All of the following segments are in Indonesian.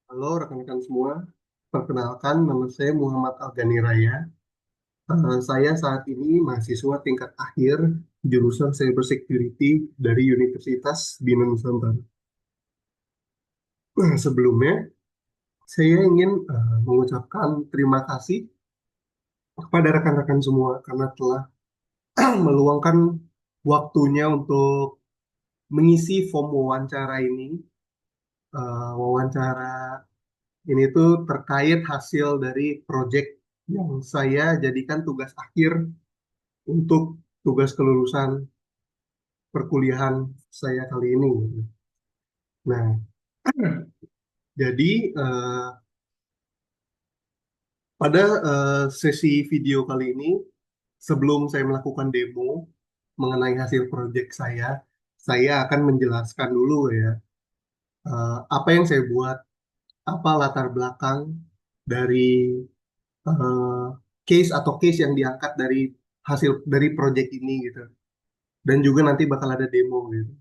Halo rekan-rekan semua, perkenalkan nama saya Muhammad Algani Raya. Saya saat ini mahasiswa tingkat akhir jurusan Cybersecurity dari Universitas Bina Nusantara. Sebelumnya, saya ingin mengucapkan terima kasih kepada rekan-rekan semua karena telah meluangkan waktunya untuk mengisi form wawancara ini. Wawancara ini tuh terkait hasil dari proyek yang saya jadikan tugas akhir untuk tugas kelulusan perkuliahan saya kali ini. Nah, jadi pada sesi video kali ini, sebelum saya melakukan demo mengenai hasil proyek saya akan menjelaskan dulu ya apa yang saya buat, apa latar belakang dari eh, case yang diangkat dari hasil dari proyek ini gitu. Dan juga nanti bakal ada demo gitu.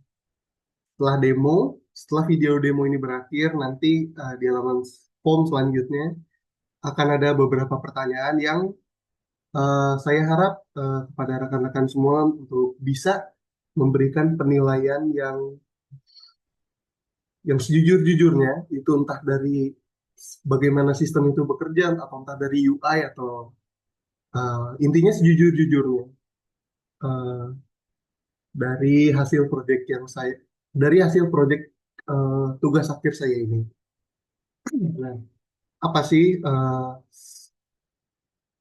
Setelah video demo ini berakhir, nanti di halaman form selanjutnya akan ada beberapa pertanyaan yang saya harap kepada rekan-rekan semua untuk bisa memberikan penilaian yang sejujur-jujurnya, itu entah dari bagaimana sistem itu bekerja, atau entah dari UI, atau intinya sejujur-jujurnya eh, dari hasil proyek yang saya, dari hasil proyek tugas akhir saya ini. Nah, apa sih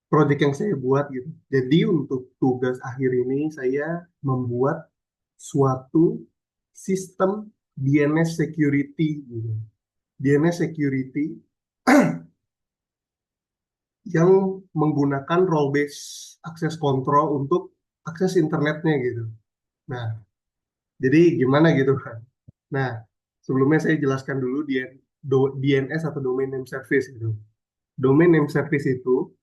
proyek yang saya buat gitu. Jadi untuk tugas akhir ini saya membuat suatu sistem DNS security gitu. DNS security yang menggunakan role based access control untuk akses internetnya gitu. Nah, jadi gimana gitu kan. Nah, sebelumnya saya jelaskan dulu DNS atau Domain Name Service gitu. Domain Name Service itu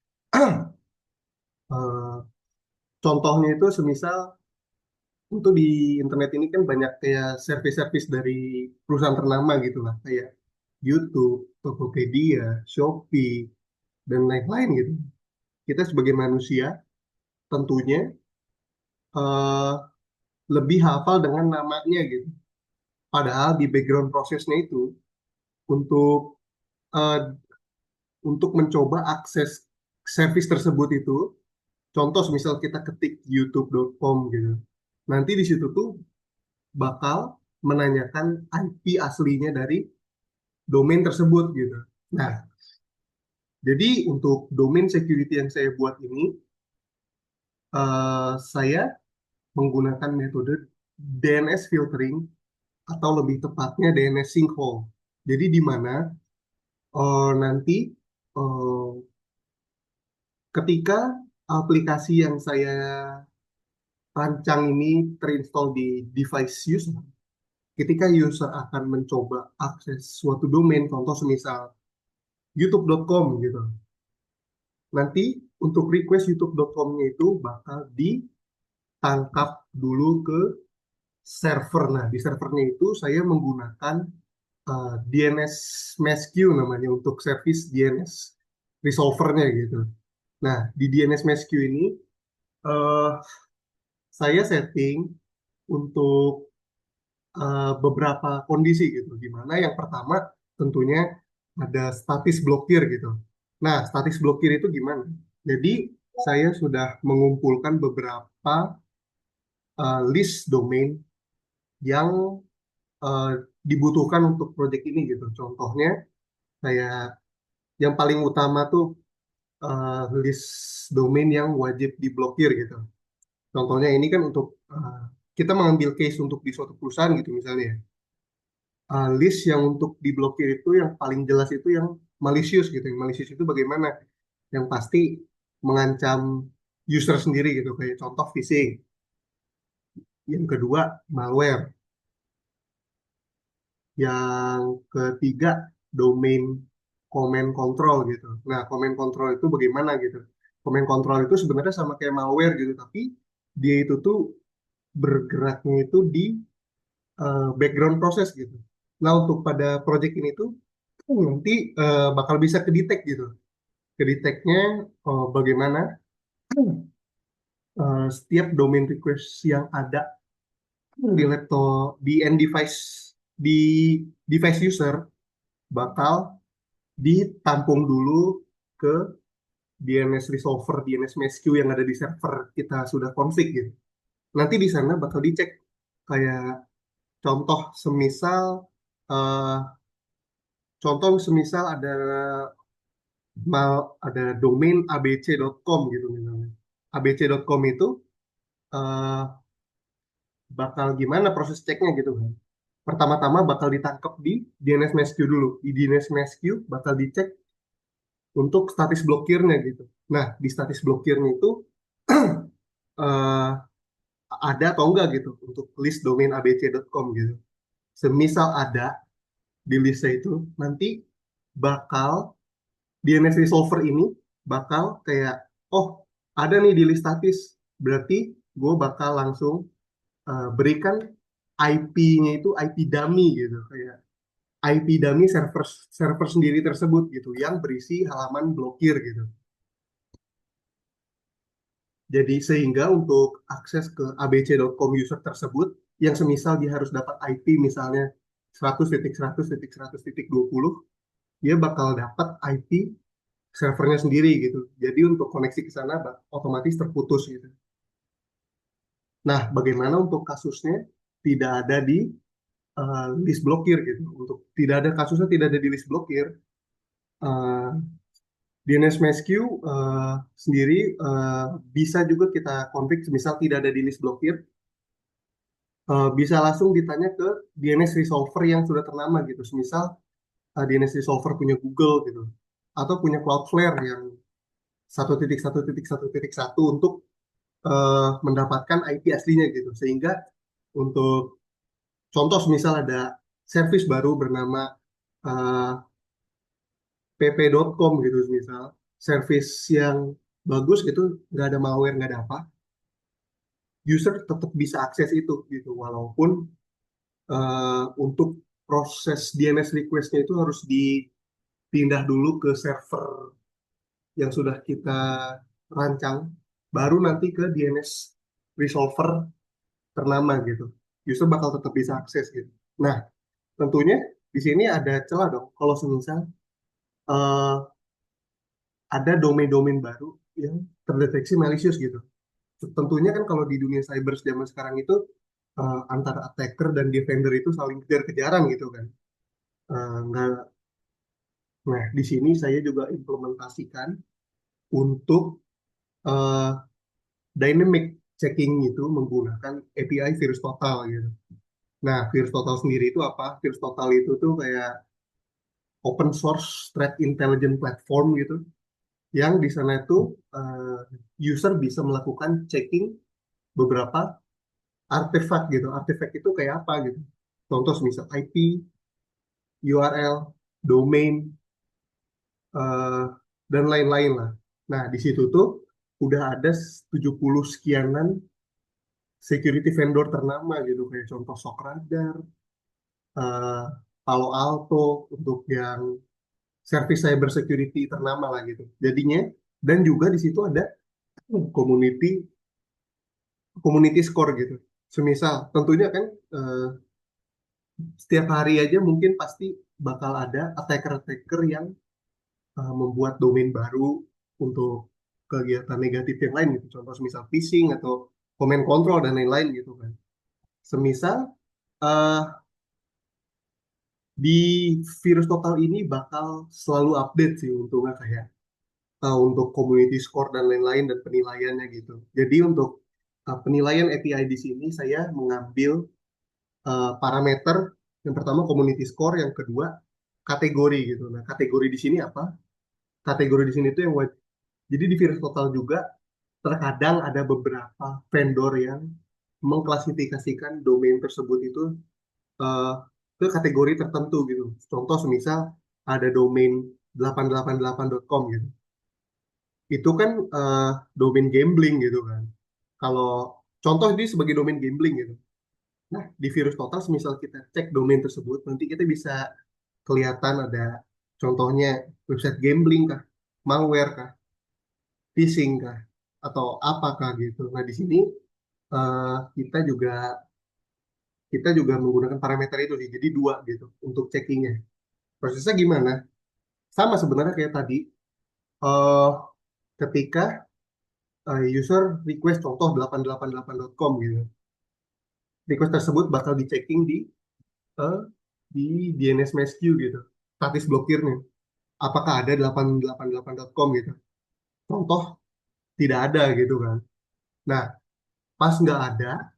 eh, contohnya itu semisal untuk di internet ini kan banyak kayak service-service dari perusahaan ternama gitu lah, kayak YouTube, Tokopedia, Shopee, dan lain-lain gitu. Kita sebagai manusia tentunya eh, lebih hafal dengan namanya gitu. Padahal di background prosesnya itu untuk eh, untuk mencoba akses service tersebut itu, contoh misal kita ketik youtube.com gitu. Nanti di situ tuh bakal menanyakan IP aslinya dari domain tersebut gitu. Nah, jadi untuk domain security yang saya buat ini, saya menggunakan metode DNS filtering atau lebih tepatnya DNS sinkhole. Jadi di mana nanti eh, ketika aplikasi yang saya rancang ini terinstall di device user, ketika user akan mencoba akses suatu domain, contoh semisal youtube.com gitu. Nanti untuk request youtube.com-nya itu bakal ditangkap dulu ke server. Nah, di servernya itu saya menggunakan DNS Mesh Queue namanya untuk service DNS resolvernya gitu. Nah, di DNS Mesh Queue ini eh, saya setting untuk beberapa kondisi gitu. Di mana yang pertama tentunya ada status blokir gitu. Nah, status blokir itu gimana? Jadi saya sudah mengumpulkan beberapa list domain yang eh, dibutuhkan untuk proyek ini gitu. Contohnya kayak yang paling utama tuh list domain yang wajib diblokir gitu. Contohnya ini kan untuk kita mengambil case untuk di suatu perusahaan gitu misalnya. List yang untuk diblokir itu yang paling jelas itu yang malicious gitu. Yang malicious itu bagaimana? Yang pasti mengancam user sendiri gitu. Kayak contoh phishing. Yang kedua malware. Yang ketiga domain command control gitu. Nah, command control itu bagaimana gitu? Command control itu sebenarnya sama kayak malware gitu, tapi dia itu tuh bergeraknya itu di background proses gitu. Nah, untuk pada project ini tuh nanti bakal bisa kedetek gitu. Kedeteknya bagaimana setiap domain request yang ada di laptop, di end device, di device user bakal ditampung dulu ke DNS resolver, DNS MesQ yang ada di server kita sudah config gitu. Nanti di sana bakal dicek kayak contoh semisal eh, contoh semisal ada domain abc.com gitu misalnya. abc.com itu eh, bakal gimana proses ceknya gitu kan. Pertama-tama bakal ditangkap di DNS MesQ dulu. Di DNS MesQ bakal dicek untuk status blokirnya gitu. Nah, di status blokirnya itu eh, ada atau enggak gitu untuk list domain abc.com gitu. Semisal ada di listnya itu, nanti bakal DNS resolver ini bakal kayak, oh ada nih di list status, berarti gue bakal langsung berikan IP-nya itu IP dummy gitu, kayak IP dummy server server sendiri tersebut gitu, yang berisi halaman blokir gitu. Jadi sehingga untuk akses ke abc.com user tersebut, yang semisal dia harus dapat IP misalnya 100.100.100.20, dia bakal dapat IP servernya sendiri gitu. Jadi untuk koneksi ke sana otomatis terputus gitu. Nah, bagaimana untuk kasusnya tidak ada di list blokir gitu. Untuk tidak ada kasusnya tidak ada di list blokir, uh, DNS MesQ sendiri bisa juga kita config misal tidak ada di list blokir, bisa langsung ditanya ke DNS resolver yang sudah ternama gitu. Misal DNS resolver punya Google gitu, atau punya Cloudflare yang 1.1.1.1 untuk mendapatkan IP aslinya gitu. Sehingga untuk contoh misal ada service baru bernama uh, pp.com gitu misal, service yang bagus gitu, nggak ada malware, nggak ada apa, user tetap bisa akses itu gitu. Walaupun untuk proses DNS request-nya itu harus dipindah dulu ke server yang sudah kita rancang, baru nanti ke DNS resolver ternama gitu. User bakal tetap bisa akses gitu. Nah, tentunya di sini ada celah dong. Kalau semisal eh, ada domain-domain baru yang terdeteksi malicious gitu. Tentunya kan kalau di dunia cyber zaman sekarang itu antara attacker dan defender itu saling kejar-kejaran gitu kan. Nggak, nah, di sini saya juga implementasikan untuk eh, dynamic checking itu menggunakan API Virus Total gitu. Nah, Virus Total sendiri itu apa? Virus Total itu tuh kayak open source threat intelligence platform gitu, yang di sana itu user bisa melakukan checking beberapa artefak gitu. Artefak itu kayak apa gitu? Contoh misal IP, URL, domain, eh, dan lain-lain lah. Nah, di situ tuh udah ada 70 sekianan security vendor ternama gitu, kayak contoh Socradar, eh, Palo Alto untuk yang service cyber security ternama lah gitu. Jadinya, dan juga di situ ada community community score gitu. Semisal, tentunya kan setiap hari aja mungkin pasti bakal ada attacker-attacker yang membuat domain baru untuk kegiatan negatif yang lain gitu. Contoh semisal phishing atau command control dan lain-lain gitu kan. Semisal eh, di virus total ini bakal selalu update sih untungnya kayak untuk community score dan lain-lain dan penilaiannya gitu. Jadi untuk penilaian API di sini saya mengambil parameter yang pertama community score, yang kedua kategori gitu. Nah, kategori di sini apa? Kategori di sini itu yang wajib. Jadi di virus total juga terkadang ada beberapa vendor yang mengklasifikasikan domain tersebut itu eh, ke kategori tertentu gitu. Contoh semisal ada domain 888.com gitu. Itu kan domain gambling gitu kan. Kalau contoh ini sebagai domain gambling gitu. Nah, di virus total semisal kita cek domain tersebut, nanti kita bisa kelihatan ada Contohnya website gambling kah, malware kah, phishing kah, atau apakah gitu. Nah, di sini eh, kita juga kita juga menggunakan parameter itu sih. Jadi dua gitu untuk checkingnya. Prosesnya gimana? Sama sebenarnya kayak tadi. eh Ketika user request contoh 888.com gitu. Request tersebut bakal di-checking eh, di DNS queue gitu. Status blokirnya. Apakah ada 888.com gitu. Contoh tidak ada gitu kan. Nah, pas nggak ada,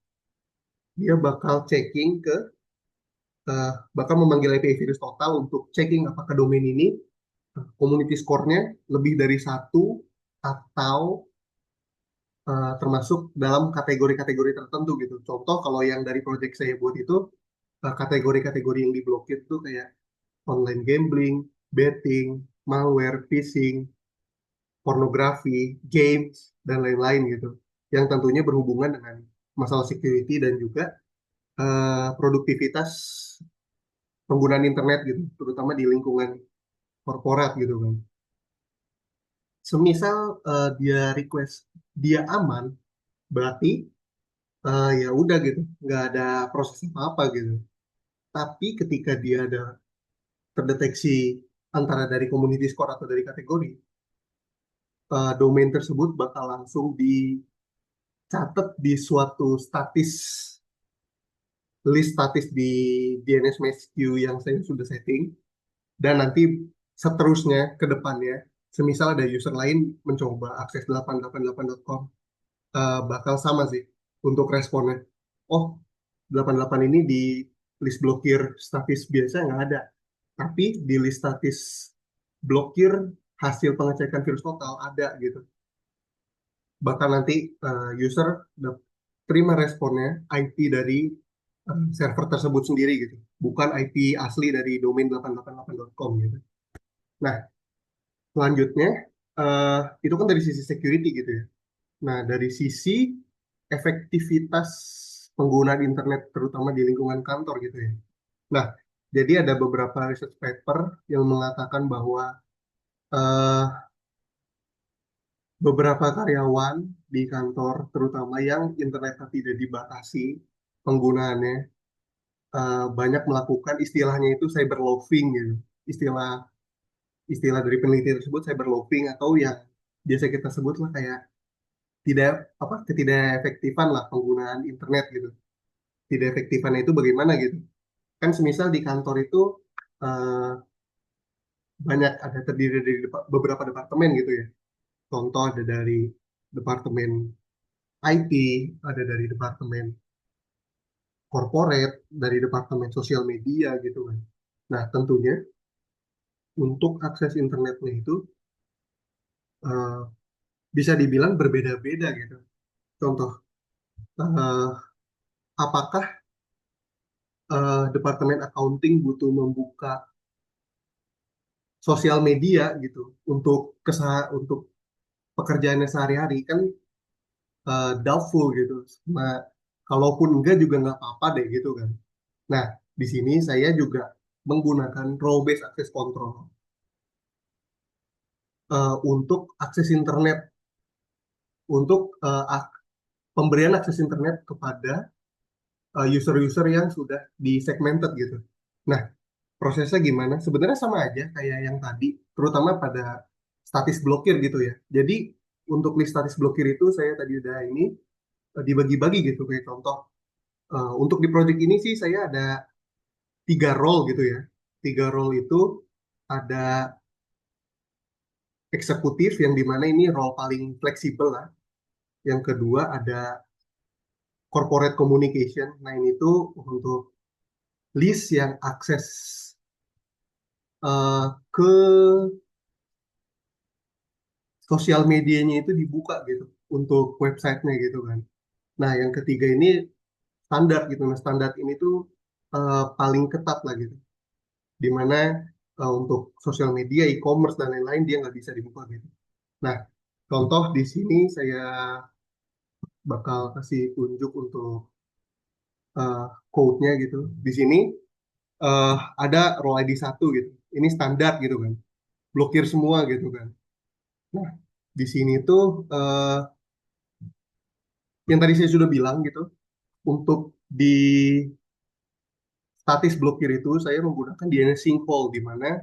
dia bakal checking eh, bakal memanggil API virus total untuk checking apakah domain ini community score-nya lebih dari satu atau termasuk dalam kategori-kategori tertentu gitu. Contoh kalau yang dari project saya buat itu kategori-kategori yang diblokir itu kayak online gambling, betting, malware, phishing, pornografi, games, dan lain-lain gitu. Yang tentunya berhubungan dengan masalah security dan juga produktivitas penggunaan internet gitu, terutama di lingkungan korporat gitu kan. Semisal dia request dia aman, berarti ya udah gitu, nggak ada proses apa-apa gitu. Tapi ketika dia ada terdeteksi antara dari community score atau dari kategori, domain tersebut bakal langsung dicatat di suatu list statis di DNS queue yang saya sudah setting, dan nanti seterusnya ke depannya, semisal ada user lain mencoba akses 888.com, bakal sama sih untuk responnya. Oh, 88 ini di list blokir statis biasa nggak ada. Tapi di list statis blokir hasil pengecekan virus total ada gitu. Bahkan nanti user terima responnya IP dari server tersebut sendiri gitu. Bukan IP asli dari domain 888.com gitu. Nah, selanjutnya itu kan dari sisi security gitu ya. Nah, dari sisi efektivitas penggunaan internet terutama di lingkungan kantor gitu ya. Nah, jadi ada beberapa research paper yang mengatakan bahwa eh, beberapa karyawan di kantor, terutama yang internetnya tidak dibatasi penggunaannya, banyak melakukan istilahnya itu cyberloafing gitu. Istilah istilah dari peneliti tersebut cyberloafing atau yang biasa kita sebut lah kayak tidak ketidak efektifan lah penggunaan internet gitu. Tidak efektifannya itu bagaimana gitu. Kan semisal di kantor itu eh, banyak ada terdiri dari beberapa departemen gitu ya. Contoh ada dari departemen IT, ada dari departemen corporate, dari departemen sosial media gitu kan. Nah, tentunya untuk akses internetnya itu eh, bisa dibilang berbeda-beda gitu. Contoh, eh, apakah departemen accounting butuh membuka sosial media gitu untuk pekerjaannya sehari-hari kan doubtful gitu. Nah, kalaupun enggak juga nggak apa-apa deh gitu kan. Nah, di sini saya juga menggunakan role based access control untuk akses internet, untuk pemberian akses internet kepada user-user yang sudah di segmented gitu. Nah, prosesnya gimana? Sebenarnya sama aja kayak yang tadi, terutama pada status blokir gitu ya. Jadi untuk list status blokir itu saya tadi udah ini dibagi-bagi gitu kayak contoh. Untuk di project ini sih saya ada 3 role gitu ya. 3 role itu ada eksekutif yang dimana ini role paling fleksibel lah. Yang kedua ada corporate communication. Nah ini tuh untuk list yang akses ke sosial medianya itu dibuka gitu untuk websitenya gitu kan. Nah yang ketiga ini standar gitu. Nah standar ini tuh paling ketat lah gitu. Dimana untuk sosial media, e-commerce dan lain-lain dia nggak bisa dibuka gitu. Nah contoh di sini saya bakal kasih tunjuk untuk code-nya gitu. Di sini ada role ID satu gitu. Ini standar gitu kan. Blokir semua gitu kan. Nah, di sini tuh yang tadi saya sudah bilang gitu, untuk di statis blokir itu saya menggunakan DNS sinkhole di mana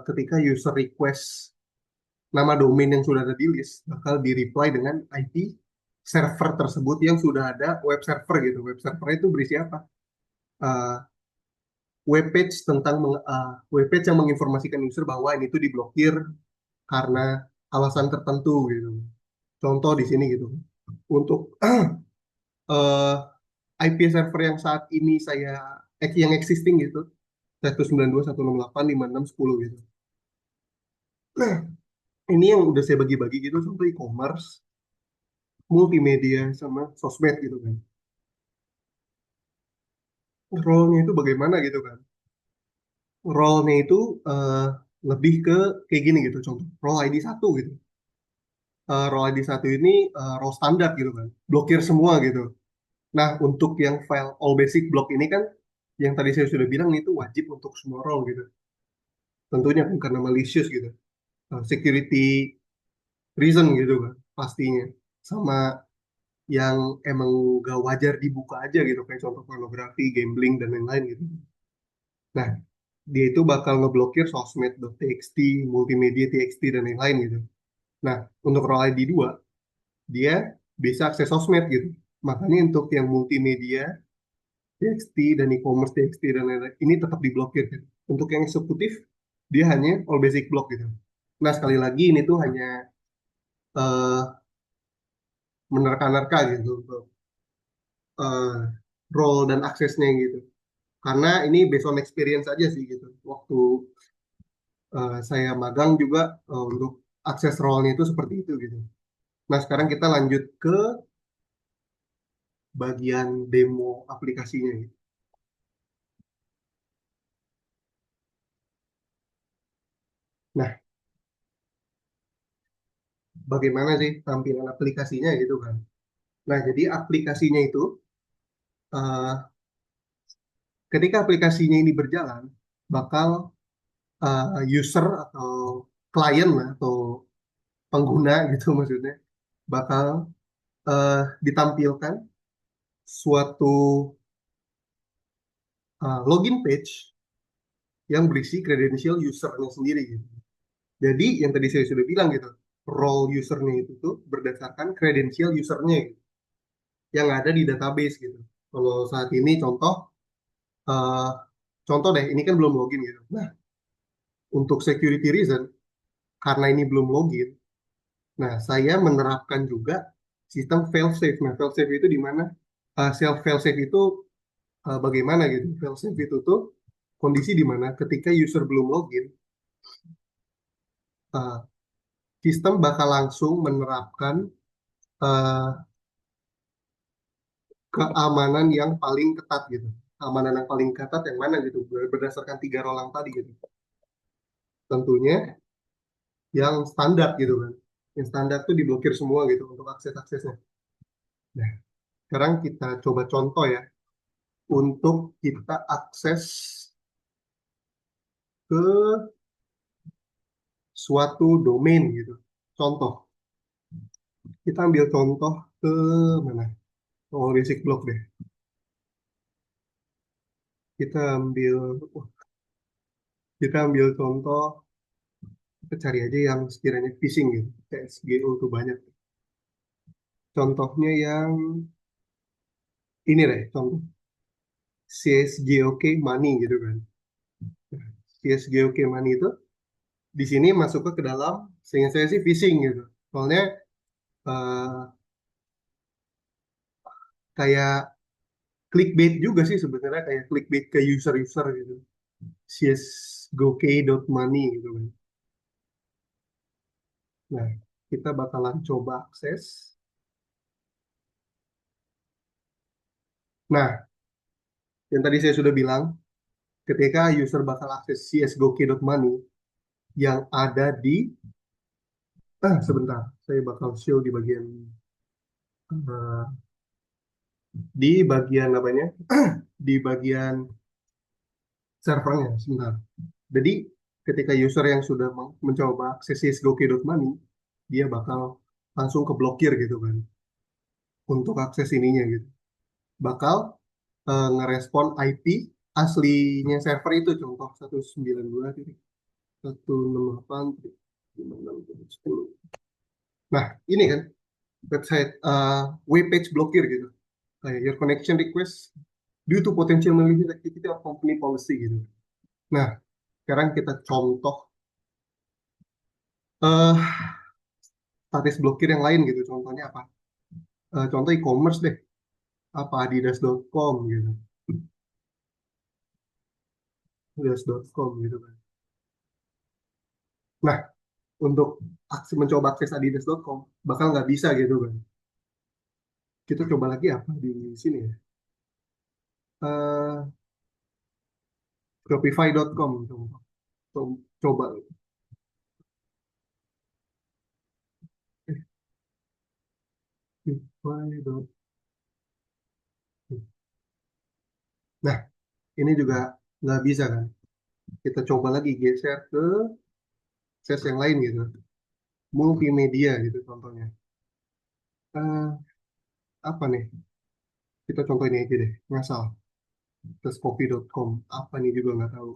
ketika user request nama domain yang sudah ada di list bakal di reply dengan IP server tersebut yang sudah ada web server gitu. Web server itu berisi apa? Uh, web page web page yang menginformasikan user bahwa ini tuh diblokir karena alasan tertentu gitu. Contoh di sini gitu. Untuk uh, IP server yang saat ini yang existing gitu 192.168.5610 gitu. Nah, ini yang udah saya bagi-bagi gitu contoh e-commerce, multimedia sama sosmed gitu kan. Role-nya itu bagaimana gitu kan. Role-nya itu eh, lebih ke kayak gini gitu contoh. Role ID satu gitu. Role ID satu ini role standar gitu kan. Blokir semua gitu. Nah, untuk yang file all basic block ini kan yang tadi saya sudah bilang itu wajib untuk semua role gitu. Tentunya kan karena malicious gitu. Security reason gitu kan pastinya. Sama yang emang gak wajar dibuka aja gitu kayak contoh pornografi, gambling dan lain-lain gitu. Nah, dia itu bakal ngeblokir sosmed.txt, multimedia txt dan lain-lain gitu. Nah, untuk role ID 2, dia bisa akses sosmed gitu. Makanya untuk yang multimedia txt dan e-commerce txt dan lain-lain ini tetap diblokir gitu. Untuk yang eksekutif, dia hanya all basic block gitu. Nah, sekali lagi ini tuh hanya eh, menerka-nerka gitu untuk eh, role dan aksesnya gitu. Karena ini based on experience aja sih gitu. Waktu saya magang juga untuk akses role-nya itu seperti itu gitu. Nah, sekarang kita lanjut ke bagian demo aplikasinya gitu. Nah, bagaimana sih tampilan aplikasinya gitu kan. Nah, jadi aplikasinya itu eh, ketika aplikasinya ini berjalan bakal user atau klien lah atau pengguna gitu maksudnya bakal ditampilkan suatu login page yang berisi kredensial usernya sendiri gitu. Jadi yang tadi saya sudah bilang gitu, role usernya itu tuh berdasarkan kredensial usernya gitu, yang ada di database gitu. Kalau saat ini eh, contoh deh, ini kan belum login gitu. Nah, untuk security reason, karena ini belum login, nah saya menerapkan juga sistem fail safe. Nah, fail safe itu di mana? Self fail safe itu bagaimana gitu? Fail safe itu tuh kondisi di mana ketika user belum login, uh, sistem bakal langsung menerapkan uh, keamanan yang paling ketat gitu. Keamanan yang paling ketat yang mana gitu? Berdasarkan tiga role yang tadi gitu. Tentunya yang standar gitu kan. Yang standar tuh diblokir semua gitu untuk akses-aksesnya. Nah, sekarang kita coba contoh ya untuk kita akses ke suatu domain gitu. Contoh, kita ambil contoh ke mana? Oh, basic block deh. Kita ambil, wah, kita ambil contoh, kita cari aja yang sekiranya phishing gitu. CSGO tuh banyak. Contohnya yang ini deh, contoh CSGOK Money gitu kan. CSGOK Money itu di sini masuk ke dalam, sehingga saya sih phishing gitu. Soalnya eh, kayak clickbait juga sih sebenarnya, kayak clickbait ke user-user gitu. CSGOK.money gitu kan. Nah, kita bakalan coba akses. Nah, yang tadi saya sudah bilang, ketika user bakal akses csgok.money yang ada sebentar, saya bakal show eh, di bagian apanya? Di bagian servernya sebentar. Jadi ketika user yang sudah mencoba akses csgo.money, dia bakal langsung keblokir gitu kan untuk akses ininya gitu. Bakal ngerespon IP aslinya server itu, contoh 192.168.56.10. Nah, ini kan website web page blokir gitu. Kayak your connection request due to potential malicious activity of company policy gitu. Nah, sekarang kita contoh eh status blokir yang lain gitu. Contohnya apa? Contoh e-commerce deh, apa adidas.com gitu. Adidas.com gitu kan. Nah, untuk mencoba akses adidas.com bakal nggak bisa gitu kan. Kita coba lagi apa di sini ya. Eh Shopify.com coba. Coba. Eh, Shopify.com. Nah, ini juga nggak bisa kan. Kita coba lagi geser ke ses yang lain gitu. Multimedia gitu contohnya. Eh, apa nih? Kita contoh ini aja deh. Ngasal. Tescoffee.com. Apa nih juga nggak tahu.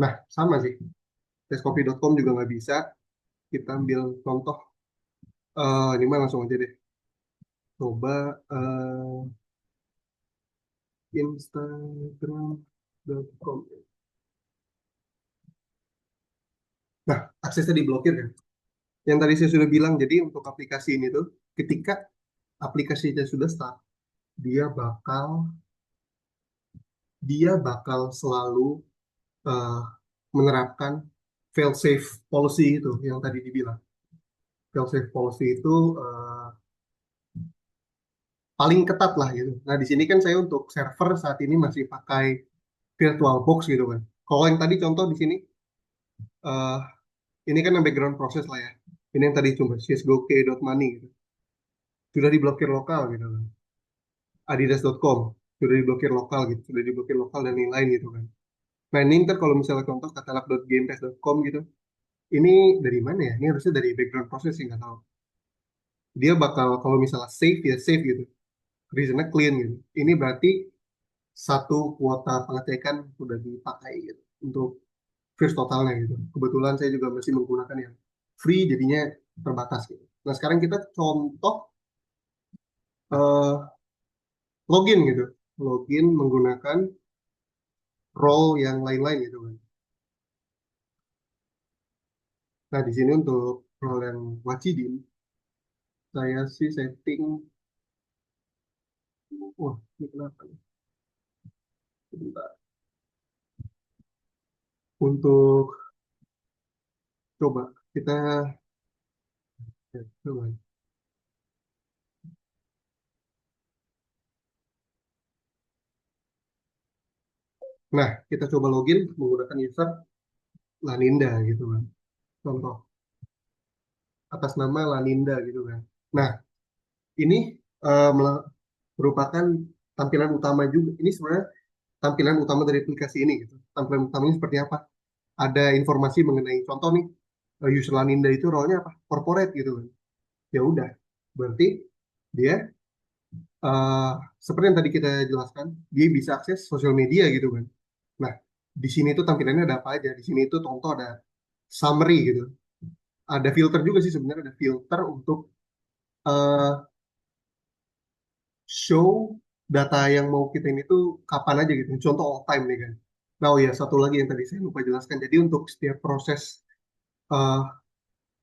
Nah, sama sih. Tescoffee.com juga nggak bisa. Kita ambil contoh. Ini mah langsung aja deh. Coba Instagram.com. Nah, aksesnya diblokir kan. Yang tadi saya sudah bilang, jadi untuk aplikasi ini tuh, ketika aplikasinya sudah start, dia bakal dia bakal selalu eh, menerapkan fail safe policy itu yang tadi dibilang. Fail safe policy itu paling ketat lah gitu. Nah, di sini kan saya untuk server saat ini masih pakai VirtualBox gitu kan. Kalau yang tadi contoh di sini, eh, ini kan yang background proses lah ya. Ini yang tadi cuma csgo.money gitu. Sudah diblokir lokal gitu kan. Adidas.com sudah diblokir lokal gitu. Sudah diblokir lokal dan lain-lain gitu kan. Nah, ini ntar kalau misalnya contoh katalog.gamepass.com gitu, ini dari mana ya? Ini harusnya dari background proses sih nggak tahu. Dia bakal kalau misalnya save ya save gitu. Reasonnya clean gitu. Ini berarti satu kuota pengecekan sudah dipakai gitu untuk first totalnya gitu. Kebetulan saya juga masih menggunakan yang free jadinya terbatas gitu. Nah sekarang kita contoh eh, login gitu, login menggunakan role yang lain-lain gitu kan. Nah di sini untuk role yang wajibin, saya sih setting, wah ini kenapa nih? Sebentar. Untuk coba kita ya, coba. Nah kita coba login menggunakan user Laninda gitu kan. Contoh atas nama Laninda gitu kan. Nah, ini merupakan tampilan utama juga. Ini sebenarnya tampilan utama dari aplikasi ini gitu. Tampilan utamanya seperti apa? Ada informasi mengenai contoh nih user Laninda itu role-nya apa? Corporate gitu kan. Ya udah, berarti dia eh, seperti yang tadi kita jelaskan, dia bisa akses sosial media gitu kan. Nah, di sini tuh tampilannya ada apa aja? Di sini tuh contoh ada summary gitu. Ada filter juga sih sebenarnya ada filter untuk eh, show data yang mau kita ini tuh kapan aja gitu. Contoh all time nih kan. Nah, oh ya, satu lagi yang tadi saya lupa jelaskan. Jadi untuk setiap proses uh,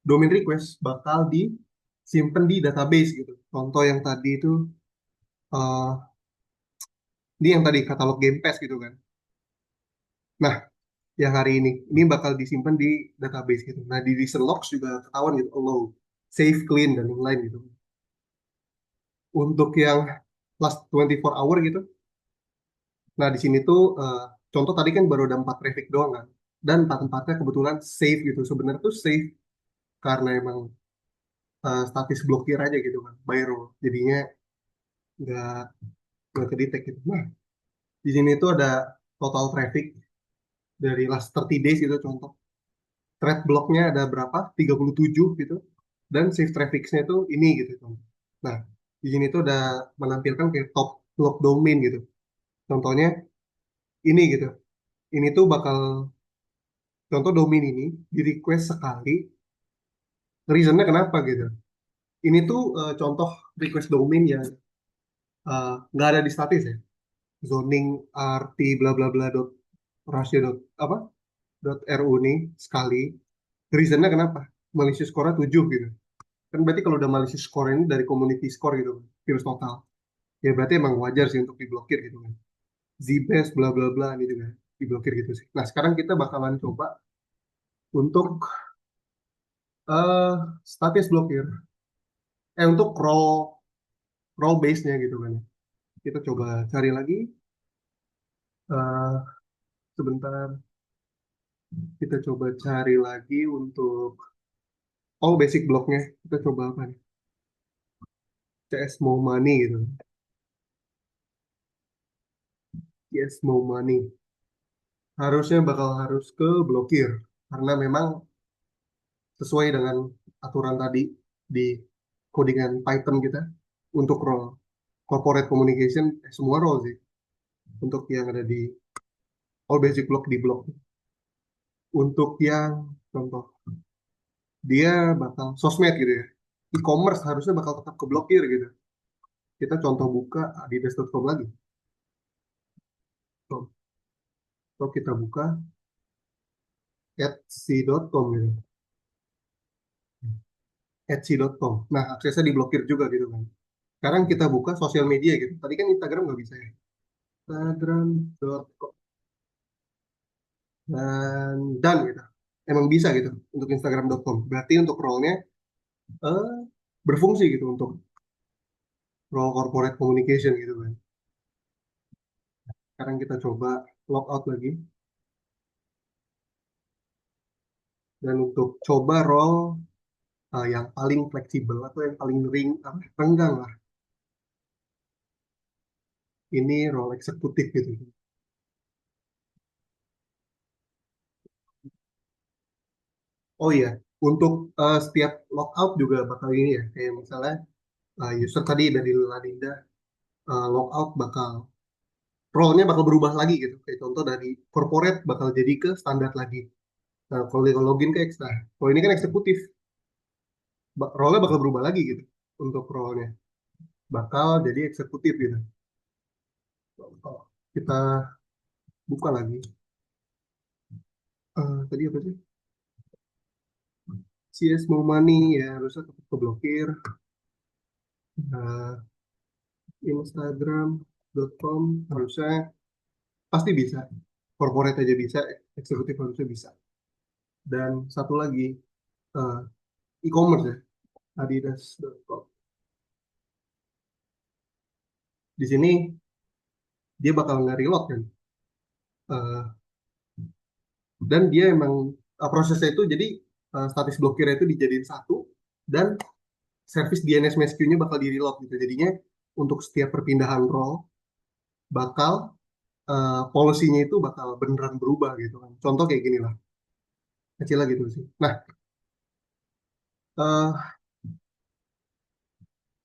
domain request bakal disimpan di database gitu. Contoh yang tadi itu uh, ini yang tadi katalog Game Pass gitu kan. Nah, yang hari ini bakal disimpan di database gitu. Nah, di recent logs juga ketahuan gitu, allow, save, clean dan lain-lain gitu. Untuk yang last 24 hour gitu, nah, di sini tuh contoh tadi kan baru ada 4 traffic doang kan. Dan empat-empatnya kebetulan safe gitu. Sebenarnya tuh safe karena emang statis blokir aja gitu kan, by rule. Jadinya nggak nggak kedetek gitu. Nah, di sini tuh ada total traffic dari last 30 days gitu contoh. Thread blocknya ada berapa? 37 gitu. Dan save traffic-nya itu ini gitu contoh. Nah, di sini tuh udah menampilkan kayak top block domain gitu. Contohnya ini gitu. Ini tuh bakal contoh domain ini di request sekali. Reasonnya kenapa gitu? Ini tuh contoh request domain yang nggak ada di statis ya. Zoning rt bla bla bla dot rasio dot apa dot ru nih sekali. Reasonnya kenapa? Malicious score 7 gitu. Kan berarti kalau udah malicious score ini dari community score gitu, virus total. Ya berarti emang wajar sih untuk diblokir gitu kan. Zbest bla bla bla ini juga diblokir gitu sih. Nah sekarang kita bakalan coba untuk eh status blokir. Untuk row base-nya gitu kan. Kita coba cari lagi. eh Sebentar. Kita coba cari lagi untuk basic blocknya. Kita coba apa nih? CS mau money gitu. CS mau money. Harusnya bakal harus ke blokir. Karena memang sesuai dengan aturan tadi di codingan Python kita untuk role corporate communication semua role sih untuk yang ada di all basic block di blok untuk yang contoh dia bakal sosmed gitu ya e-commerce harusnya bakal tetap keblokir gitu kita contoh buka adidas.com lagi so, so kita buka etsy.com gitu etsy.com nah aksesnya diblokir juga gitu kan sekarang kita buka sosial media gitu tadi kan Instagram nggak bisa ya Instagram.com dan gitu. Emang bisa gitu untuk Instagram.com. Berarti untuk role-nya eh, berfungsi gitu untuk role corporate communication gitu kan. Sekarang kita coba log out lagi dan untuk coba role yang paling fleksibel atau yang paling renggang lah. Ini role eksekutif gitu. Oh iya, untuk setiap logout juga bakal ini ya, kayak misalnya user tadi dari Ladinda logout bakal role-nya bakal berubah lagi gitu. Kayak contoh dari corporate bakal jadi ke standar lagi. Nah, kalau dia login ke extra, kalau ini kan eksekutif, role-nya bakal berubah lagi gitu untuk role-nya. Bakal jadi eksekutif gitu. Kalau kita buka lagi. Tadi apa sih? CS mau money ya harusnya tetap keblokir. Uh, Instagram.com harusnya pasti bisa. Corporate aja bisa, eksekutif harusnya bisa. Dan satu lagi, uh, e-commerce ya, Adidas.com. Di sini dia bakal nge-reload kan. Uh, dan dia emang prosesnya itu jadi status blokirnya itu dijadiin satu dan service DNS MesQ-nya bakal di reload gitu jadinya untuk setiap perpindahan role bakal policy-nya itu bakal beneran berubah gitu kan contoh kayak gini lah kecil lah gitu sih nah eh,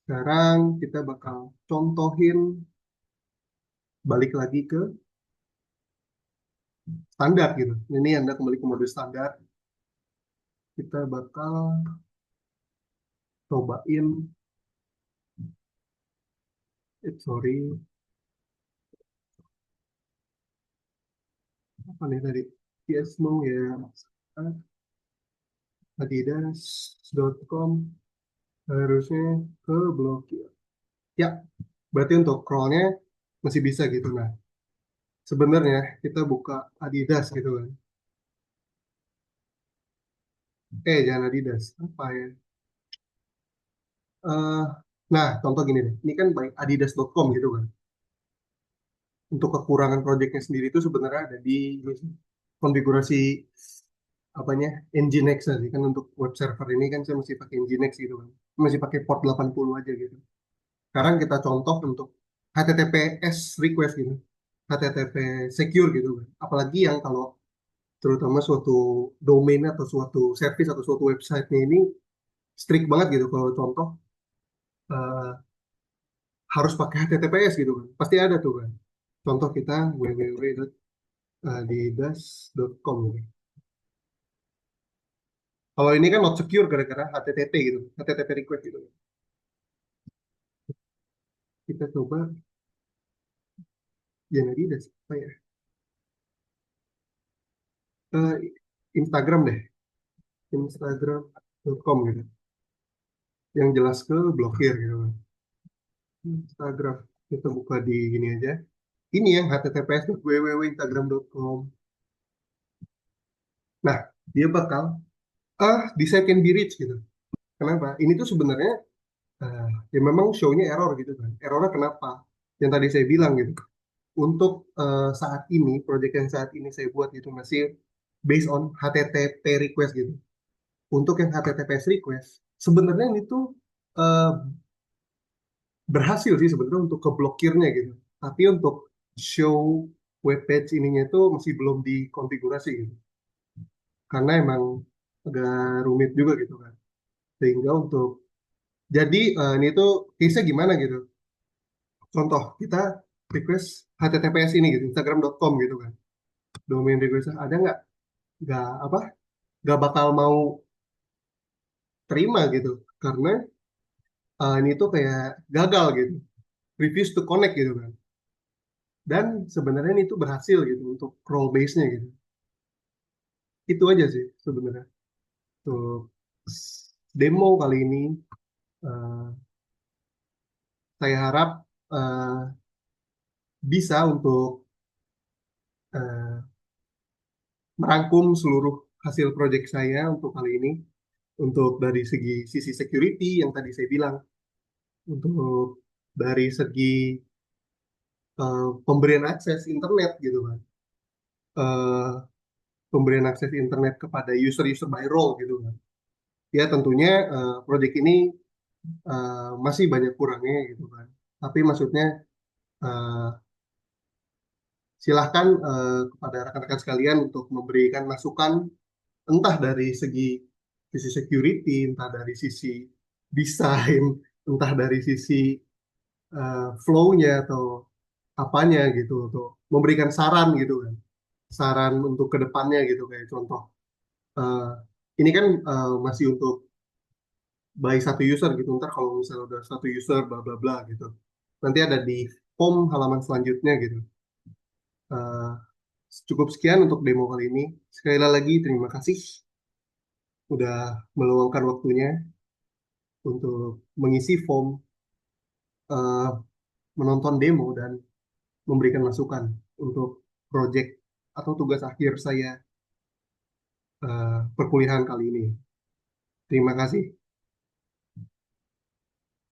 sekarang kita bakal contohin balik lagi ke standar gitu ini Anda kembali ke mode standar kita bakal cobain sorry apa nih tadi yes mau ya adidas.com harusnya ke blokir. Ya, berarti untuk crawl-nya masih bisa gitu. Nah, sebenarnya kita buka Adidas gitu kan. Jangan Adidas. Apa ya? Eh, nah, contoh gini deh. Ini kan by adidas.com gitu kan. Untuk kekurangan projectnya sendiri itu sebenarnya ada di ini sih, konfigurasi apanya Nginx tadi kan untuk web server ini kan saya masih pakai Nginx gitu kan. Masih pakai port 80 aja gitu. Sekarang kita contoh untuk HTTPS request gitu, HTTP secure gitu kan. Apalagi yang kalau terutama suatu domain atau suatu service atau suatu website ini strict banget gitu. Kalau contoh eh, harus pakai HTTPS gitu kan. Pasti ada tuh kan. Contoh kita www.adidas.com gitu. Kalau ini kan not secure gara-gara HTTP gitu, HTTP request gitu. Kita coba yang Adidas apa ya? Eh, Instagram deh, Instagram.com gitu. Yang jelas ke blokir gitu kan. Instagram kita buka di gini aja. Ini yang https www.instagram.com. Nah, dia bakal this can be reached gitu. Kenapa? Ini tuh sebenarnya ya memang show-nya error gitu kan. Errornya kenapa? Yang tadi saya bilang gitu. Untuk saat ini, project yang saat ini saya buat itu masih based on HTTP request gitu. Untuk yang HTTPS request, sebenarnya ini tuh eh, berhasil sih sebenarnya untuk keblokirnya gitu. Tapi untuk show web page ininya itu masih belum dikonfigurasi gitu. Karena emang agak rumit juga gitu kan. Sehingga untuk jadi ini tuh case-nya gimana gitu. Contoh kita request HTTPS ini gitu, Instagram.com gitu kan. Domain request ada nggak apa nggak bakal mau terima gitu karena ini tuh kayak gagal gitu, refuse to connect gitu kan. Dan sebenarnya ini tuh berhasil gitu untuk crawl base-nya gitu. Itu aja sih sebenarnya. Untuk demo kali ini eh, saya harap eh, bisa untuk eh, merangkum seluruh hasil proyek saya untuk kali ini. Untuk dari segi sisi security yang tadi saya bilang, untuk dari segi pemberian akses internet gitu kan. Eh, Pemberian akses internet kepada user-user by role gitu kan. Ya tentunya proyek ini masih banyak kurangnya gitu kan. Tapi maksudnya eh, silahkan kepada rekan-rekan sekalian untuk memberikan masukan entah dari sisi security, entah dari sisi desain, entah dari sisi flow-nya atau apanya gitu untuk memberikan saran gitu kan. Saran untuk kedepannya gitu kayak contoh. eh, ini kan masih untuk by satu user gitu. Ntar kalau misalnya udah satu user bla bla bla gitu. Nanti ada di form halaman selanjutnya gitu. Eh, Cukup sekian untuk demo kali ini. Sekali lagi terima kasih udah meluangkan waktunya untuk mengisi form, eh, menonton demo dan memberikan masukan untuk project atau tugas akhir saya perkuliahan kali ini. Terima kasih.